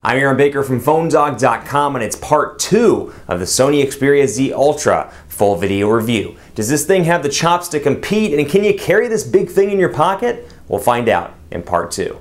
I'm Aaron Baker from PhoneDog.com, and it's part 2 of the Sony Xperia Z Ultra full video review. Does this thing have the chops to compete, and can you carry this big thing in your pocket? We'll find out in part 2.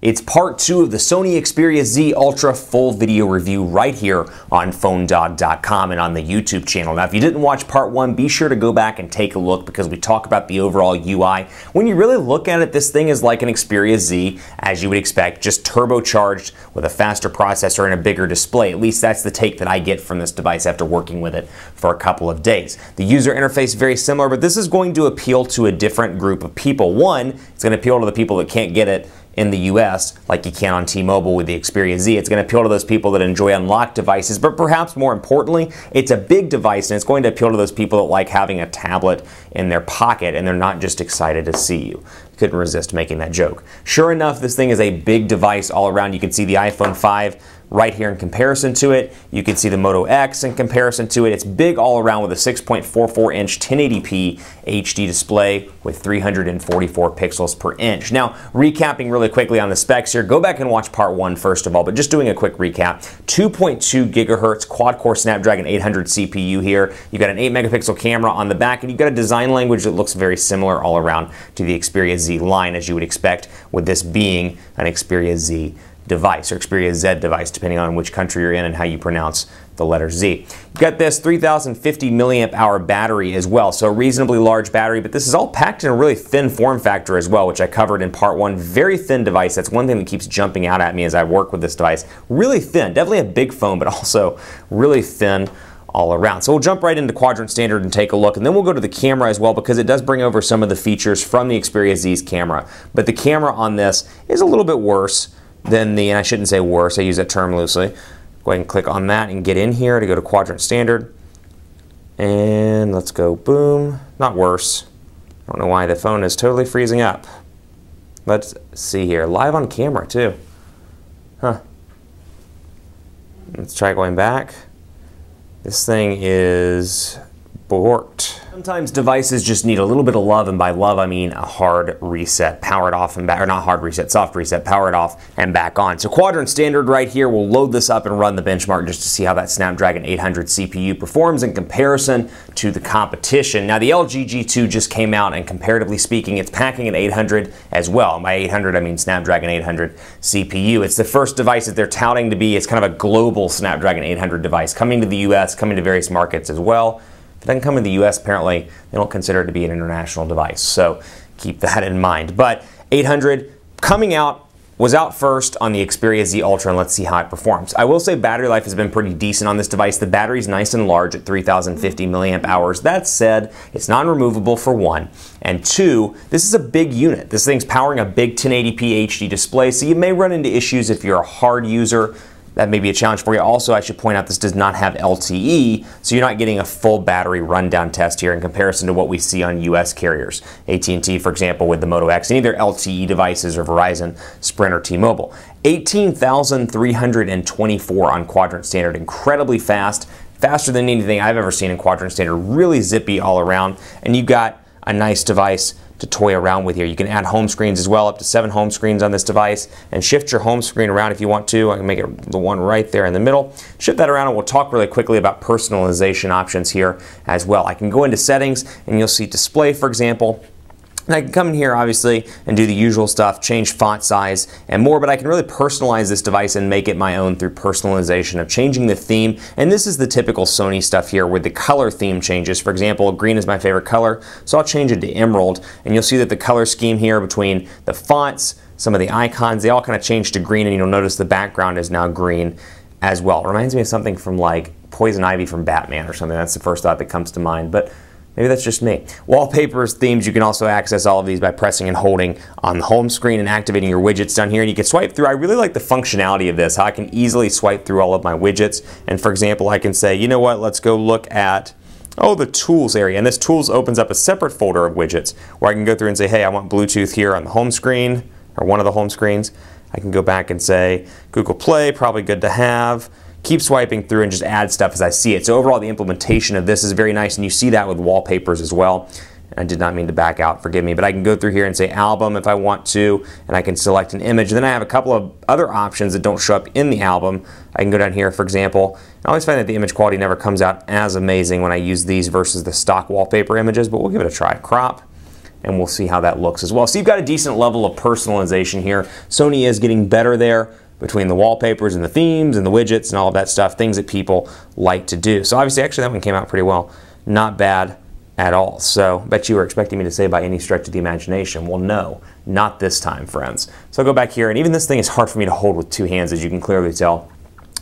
It's part 2 of the Sony Xperia Z Ultra full video review right here on PhoneDog.com and on the YouTube channel. Now, if you didn't watch part 1, be sure to go back and take a look because we talk about the overall UI. When you really look at it, this thing is like an Xperia Z, as you would expect, just turbocharged with a faster processor and a bigger display. At least that's the take that I get from this device after working with it for a couple of days. The user interface is very similar, but this is going to appeal to a different group of people. One, it's going to appeal to the people that can't get it in the US, like you can on T-Mobile with the Xperia Z. It's going to appeal to those people that enjoy unlocked devices, but perhaps more importantly, it's a big device and it's going to appeal to those people that like having a tablet in their pocket and they're not just excited to see you. Couldn't resist making that joke. Sure enough, this thing is a big device all around. You can see the iPhone 5 right here in comparison to it. You can see the Moto X in comparison to it. It's big all around with a 6.44-inch 1080p HD display with 344 pixels per inch. Now, recapping really quickly on the specs here, go back and watch part 1 first of all, but just doing a quick recap. 2.2 gigahertz quad-core Snapdragon 800 CPU here. You've got an 8-megapixel camera on the back, and you've got a design language that looks very similar all around to the Xperia Z line, as you would expect with this being an Xperia Z device, or Xperia Z device, depending on which country you're in and how you pronounce the letter Z. You've got this 3050 milliamp hour battery as well, so a reasonably large battery, but this is all packed in a really thin form factor as well, which I covered in part 1. Very thin device. That's one thing that keeps jumping out at me as I work with this device. Really thin, definitely a big phone, but also really thin all around. So we'll jump right into quadrant standard and take a look, and then we'll go to the camera as well because it does bring over some of the features from the Xperia Z's camera. But the camera on this is a little bit worse than and I shouldn't say worse, I use that term loosely. Go ahead and click on that and get in here to go to quadrant standard. And let's go boom, not worse. I don't know why the phone is totally freezing up. Let's see here, live on camera too. Huh. Let's try going back. This thing is borked. Sometimes devices just need a little bit of love, and by love I mean a hard reset. Power it off and back, or not hard reset, soft reset, power it off and back on. So quadrant standard right here, we'll load this up and run the benchmark just to see how that Snapdragon 800 CPU performs in comparison to the competition. Now the LG G2 just came out, and comparatively speaking, it's packing an 800 as well. And by 800 I mean Snapdragon 800 CPU. It's the first device that they're touting to be, it's kind of a global Snapdragon 800 device, coming to the US, coming to various markets as well. If it doesn't come in the US, apparently they don't consider it to be an international device, so keep that in mind. But 800 coming out, was out first on the Xperia Z Ultra, and let's see how it performs. I will say battery life has been pretty decent on this device. The battery's nice and large at 3050 milliamp hours. That said, it's non-removable for one, and two, this is a big unit. This thing's powering a big 1080p HD display, so you may run into issues if you're a hard user. That may be a challenge for you. Also, I should point out this does not have LTE, so you're not getting a full battery rundown test here in comparison to what we see on US carriers. AT&T, for example, with the Moto X, and either LTE devices or Verizon, Sprint, or T-Mobile. 18,324 on quadrant standard, incredibly fast, faster than anything I've ever seen in quadrant standard, really zippy all around, and you've got a nice device to toy around with here. You can add home screens as well, up to 7 home screens on this device, and shift your home screen around if you want to. I can make it the one right there in the middle. Shift that around, and we'll talk really quickly about personalization options here as well. I can go into settings, and you'll see display, for example. And I can come in here, obviously, and do the usual stuff, change font size and more, but I can really personalize this device and make it my own through personalization of changing the theme. And this is the typical Sony stuff here with the color theme changes. For example, green is my favorite color, so I'll change it to emerald, and you'll see that the color scheme here between the fonts, some of the icons, they all kind of change to green, and you'll notice the background is now green as well. It reminds me of something from like Poison Ivy from Batman or something. That's the first thought that comes to mind, but maybe that's just me. Wallpapers, themes, you can also access all of these by pressing and holding on the home screen and activating your widgets down here. And you can swipe through. I really like the functionality of this, how I can easily swipe through all of my widgets. And for example, I can say, you know what, let's go look at, the tools area. And this tools opens up a separate folder of widgets where I can go through and say, hey, I want Bluetooth here on the home screen, or one of the home screens. I can go back and say, Google Play, probably good to have. Keep swiping through and just add stuff as I see it. So overall, the implementation of this is very nice, and you see that with wallpapers as well. And I did not mean to back out, forgive me, but I can go through here and say album if I want to, and I can select an image. Then I have a couple of other options that don't show up in the album. I can go down here, for example. I always find that the image quality never comes out as amazing when I use these versus the stock wallpaper images, but we'll give it a try. Crop, and we'll see how that looks as well. So you've got a decent level of personalization here. Sony is getting better there between the wallpapers and the themes and the widgets and all of that stuff, things that people like to do. So obviously, actually that one came out pretty well. Not bad at all. So bet you were expecting me to say by any stretch of the imagination. Well, no, not this time, friends. So I'll go back here, and even this thing is hard for me to hold with two hands, as you can clearly tell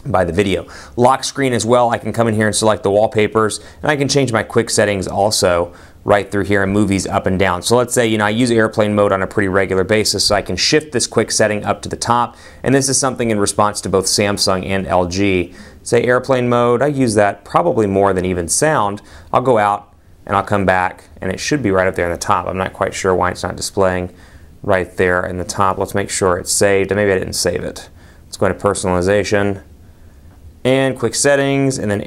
by the video. Lock screen as well. I can come in here and select the wallpapers, and I can change my quick settings also right through here and move these up and down. So let's say, I use airplane mode on a pretty regular basis, so I can shift this quick setting up to the top, and this is something in response to both Samsung and LG. Say airplane mode, I use that probably more than even sound. I'll go out and I'll come back, and it should be right up there in the top. I'm not quite sure why it's not displaying right there in the top. Let's make sure it's saved, and maybe I didn't save it. Let's go into personalization and quick settings, and then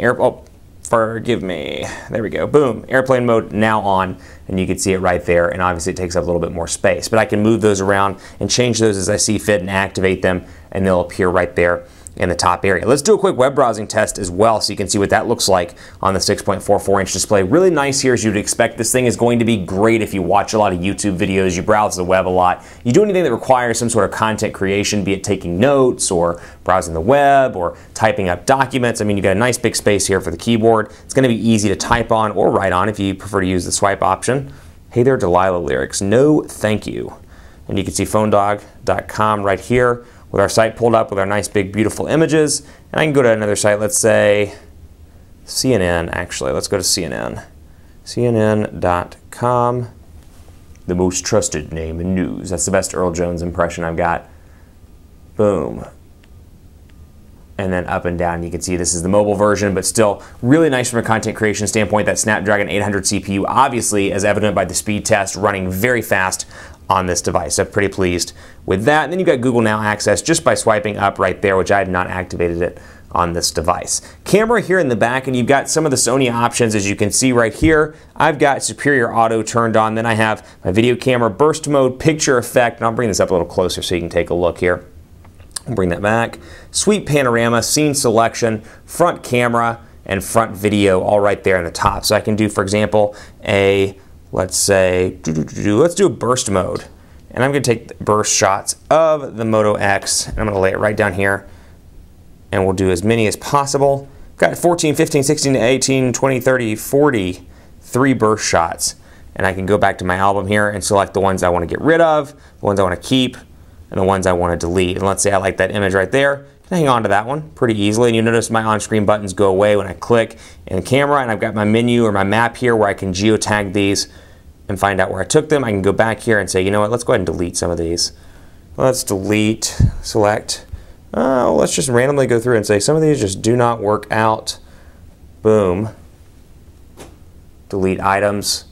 forgive me. There we go. Boom. Airplane mode now on, and you can see it right there, and obviously it takes up a little bit more space. But I can move those around and change those as I see fit and activate them, and they'll appear right there in the top area. Let's do a quick web browsing test as well so you can see what that looks like on the 6.44-inch display. Really nice here, as you'd expect. This thing is going to be great if you watch a lot of YouTube videos, you browse the web a lot, you do anything that requires some sort of content creation, be it taking notes or browsing the web or typing up documents. I mean, you've got a nice big space here for the keyboard. It's going to be easy to type on or write on if you prefer to use the swipe option. Hey there, Delilah lyrics. No, thank you. And you can see phonedog.com right here with our site pulled up with our nice big beautiful images. And I can go to another site, let's say CNN, actually. Let's go to CNN. CNN.com, the most trusted name in news. That's the best Earl Jones impression I've got. Boom. And then up and down, you can see this is the mobile version, but still really nice from a content creation standpoint. That Snapdragon 800 CPU, obviously, as evident by the speed test, running very fast on this device. I'm pretty pleased with that. And then you've got Google Now access just by swiping up right there, which I had not activated it on this device. Camera here in the back, and you've got some of the Sony options, as you can see right here. I've got Superior Auto turned on. Then I have my video camera, burst mode, picture effect, and I'll bring this up a little closer so you can take a look here. I'll bring that back. Sweep panorama, scene selection, front camera, and front video all right there in the top. So I can do, for example, let's say, let's do a burst mode. And I'm going to take burst shots of the Moto X, and I'm going to lay it right down here. And we'll do as many as possible. Got 14, 15, 16, 18, 20, 30, 40, 3 burst shots. And I can go back to my album here and select the ones I want to get rid of, the ones I want to keep, and the ones I want to delete. And let's say I like that image right there. I can hang on to that one pretty easily. And you notice my on-screen buttons go away when I click in the camera, and I've got my menu or my map here where I can geotag these and find out where I took them. I can go back here and say, you know what, let's go ahead and delete some of these. Let's delete, select. Let's just randomly go through and say some of these just do not work out. Boom. Delete items,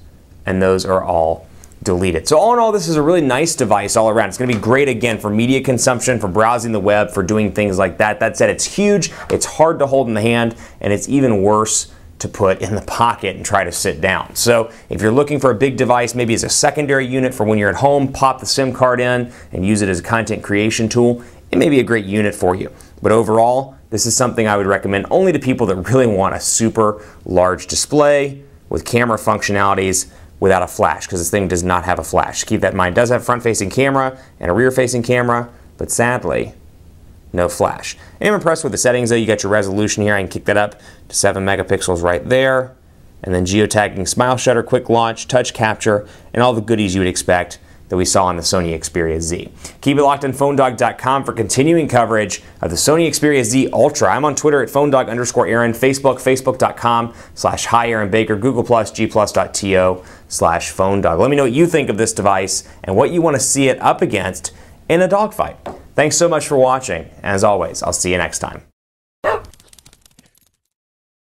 and those are all deleted. So all in all, this is a really nice device all around. It's going to be great, again, for media consumption, for browsing the web, for doing things like that. That said, it's huge, it's hard to hold in the hand, and it's even worse to put in the pocket and try to sit down. So if you're looking for a big device, maybe as a secondary unit for when you're at home, pop the SIM card in and use it as a content creation tool, it may be a great unit for you. But overall, this is something I would recommend only to people that really want a super large display with camera functionalities without a flash, because this thing does not have a flash. Keep that in mind. It does have front-facing camera and a rear-facing camera, but sadly, no flash. I'm impressed with the settings though. You got your resolution here. I can kick that up to 7 megapixels right there. And then geotagging, smile shutter, quick launch, touch capture, and all the goodies you would expect that we saw on the Sony Xperia Z. Keep it locked on phonedog.com for continuing coverage of the Sony Xperia Z Ultra. I'm on Twitter at phonedog_Aaron, Facebook, facebook.com/HiAaronBaker, Google+, G+.to/phonedog. Let me know what you think of this device and what you want to see it up against in a dogfight. Thanks so much for watching. As always, I'll see you next time.